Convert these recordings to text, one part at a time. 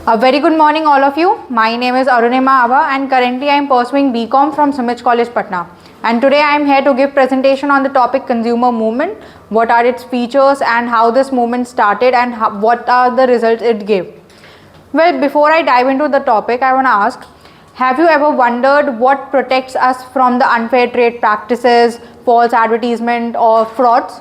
A very good morning all of you. My name is Arunima Ava and currently I am pursuing BCom from Simich College Patna. And today I am here to give presentation on the topic consumer movement, what are its features and how this movement started and what are the results it gave. Well, before I dive into the topic, I want to ask, have you ever wondered what protects us from the unfair trade practices, false advertisement or frauds?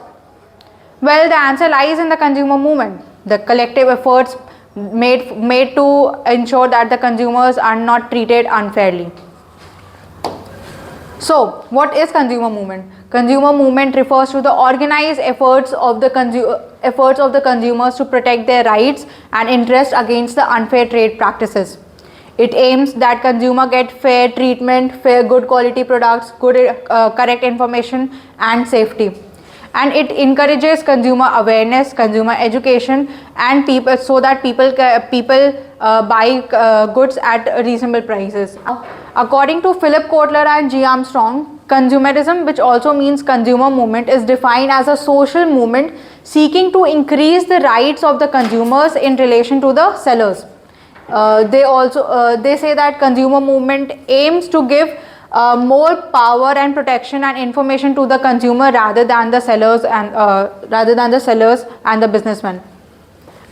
Well, the answer lies in the consumer movement, the collective efforts made to ensure that the consumers are not treated unfairly. So, what is consumer movement? Consumer movement refers to the organized efforts of the consumers to protect their rights and interests against the unfair trade practices. It aims that consumer get fair treatment, good quality products, correct information and safety. And it encourages consumer awareness, consumer education, and people so that people buy goods at reasonable prices. According to Philip Kotler and G. Armstrong, consumerism, which also means consumer movement, is defined as a social movement seeking to increase the rights of the consumers in relation to the sellers. They say that consumer movement aims to give more power and protection and information to the consumer rather than the sellers and the businessmen.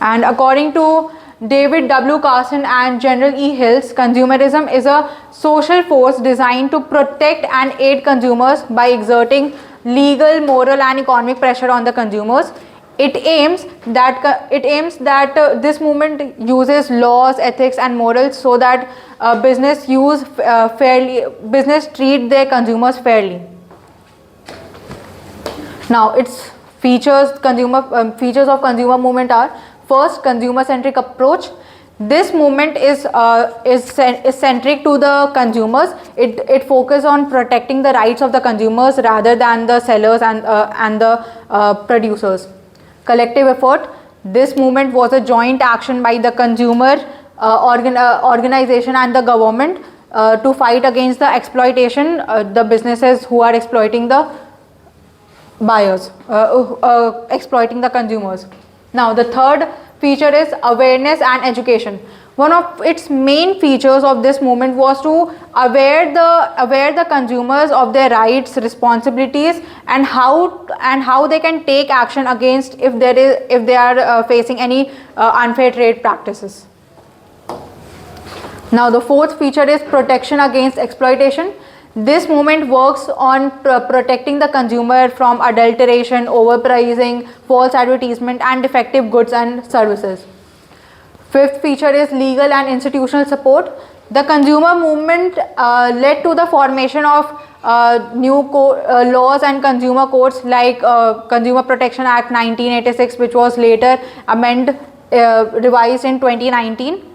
And according to David W. Carson and General E. Hills, consumerism is a social force designed to protect and aid consumers by exerting legal, moral and economic pressure on the consumers. It aims that this movement uses laws, ethics and morals so that business treat their consumers fairly. Centric movement are: first, consumer centric approach. This movement is centric to the consumers. It focuses on protecting the rights of the consumers rather than the sellers and the producers. Collective effort. This movement was a joint action by the consumer organization and the government to fight against the exploitation, the businesses who are exploiting the buyers, exploiting the consumers. Now the third feature is awareness and education. One of its main features of this movement was to aware the consumers of their rights, responsibilities, and how they can take action against if they are facing any unfair trade practices. Now the fourth feature is protection against exploitation. This movement works on protecting the consumer from adulteration, overpricing, false advertisement and defective goods and services. Fifth feature is legal and institutional support. The consumer movement led to the formation of new laws and consumer codes like Consumer Protection Act 1986, which was later revised in 2019.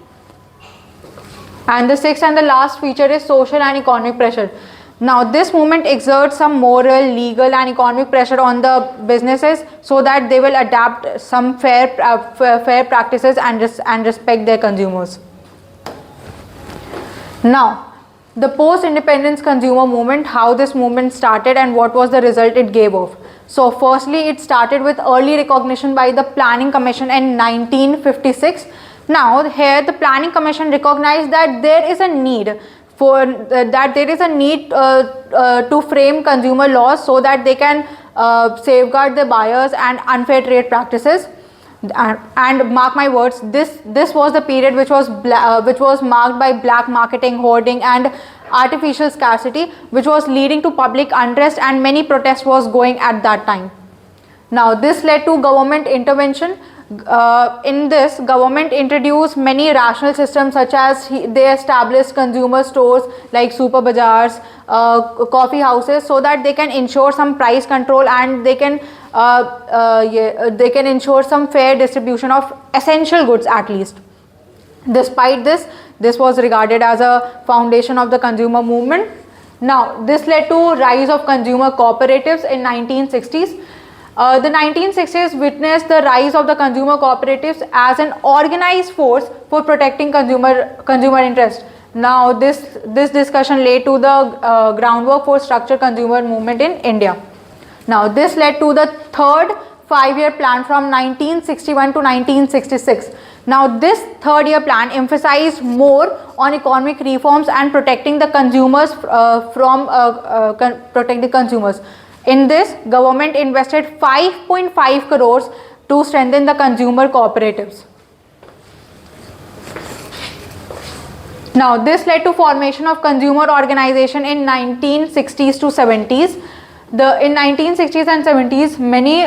And the sixth and the last feature is social and economic pressure. Now this movement exerts some moral, legal and economic pressure on the businesses so that they will adapt some fair practices and respect their consumers. Now the post-independence consumer movement, how this movement started and what was the result it gave off. So firstly, it started with early recognition by the Planning Commission in 1956. Now here the Planning Commission recognized that there is a need to frame consumer laws so that they can safeguard the buyers and unfair trade practices. And mark my words, this was the period which was marked by black marketing, hoarding and artificial scarcity, which was leading to public unrest and many protests was going at that time. Now this led to government intervention. In this, government introduced many rational systems such as they established consumer stores like super bazaars, coffee houses, so that they can ensure some price control and they can ensure some fair distribution of essential goods at least. Despite this was regarded as a foundation of the consumer movement. Now this led to rise of consumer cooperatives in 1960s. The 1960s witnessed the rise of the consumer cooperatives as an organized force for protecting consumer interest. Now this discussion led to the groundwork for structured consumer movement in India. Now this led to the third 5-year plan from 1961 to 1966. Now, this third year plan emphasized more on economic reforms and protecting the consumers protect the consumers. In this, government invested 5.5 crores to strengthen the consumer cooperatives. Now, this led to formation of consumer organization in 1960s to 70s. In 1960s and 70s, many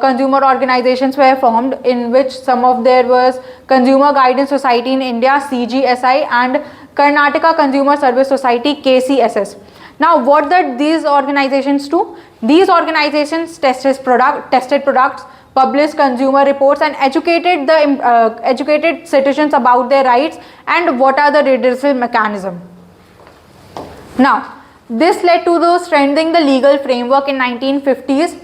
consumer organizations were formed, in which some of there was Consumer Guidance Society in India, CGSI, and Karnataka Consumer Service Society, KCSS. Now, what did these organizations do? These organizations tested products, published consumer reports, and educated citizens about their rights and what are the redressal mechanism. Now, this led to the strengthening the legal framework in 1950s.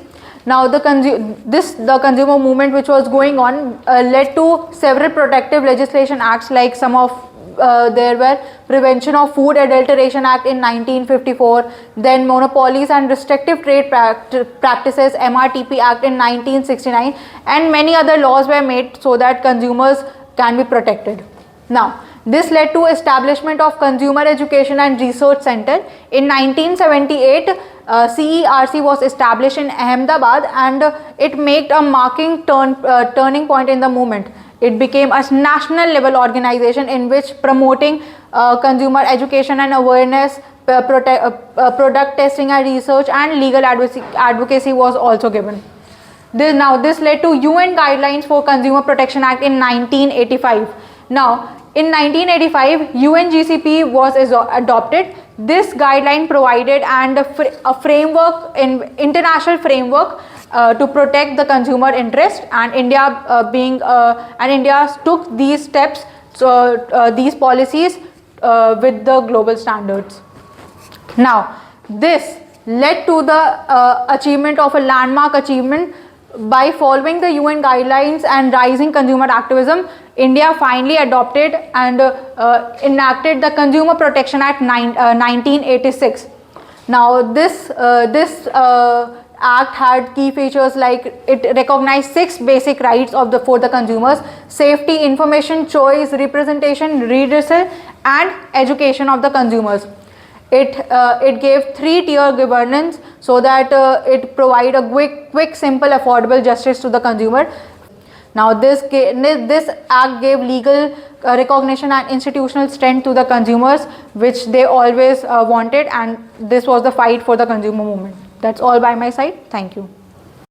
Now, the consumer movement which was going on led to several protective legislation acts, like some of there were Prevention of Food Adulteration Act in 1954, then Monopolies and Restrictive Trade Practices MRTP Act in 1969, and many other laws were made so that consumers can be protected. Now, this led to establishment of Consumer Education and Research Center. In 1978, CERC was established in Ahmedabad, and it made a turning point in the movement. It became a national level organization in which promoting consumer education and awareness, product testing and research, and legal advocacy was also given. This led to UN Guidelines for Consumer Protection Act in 1985. Now, in 1985, UNGCP was adopted. This guideline provided a framework, international framework to protect the consumer interest, and India took these steps, these policies with the global standards. Now, this led to the achievement of a landmark achievement. By following the UN guidelines and rising consumer activism, India finally adopted and enacted the Consumer Protection Act 1986. Now, this act had key features like it recognized 6 basic rights for the consumers: safety, information, choice, representation, redressal, and education of the consumers. It gave 3-tier governance so that it provide a quick, simple, affordable justice to the consumer. Now, this act gave legal recognition and institutional strength to the consumers, which they always wanted, and this was the fight for the consumer movement. That's all by my side. Thank you.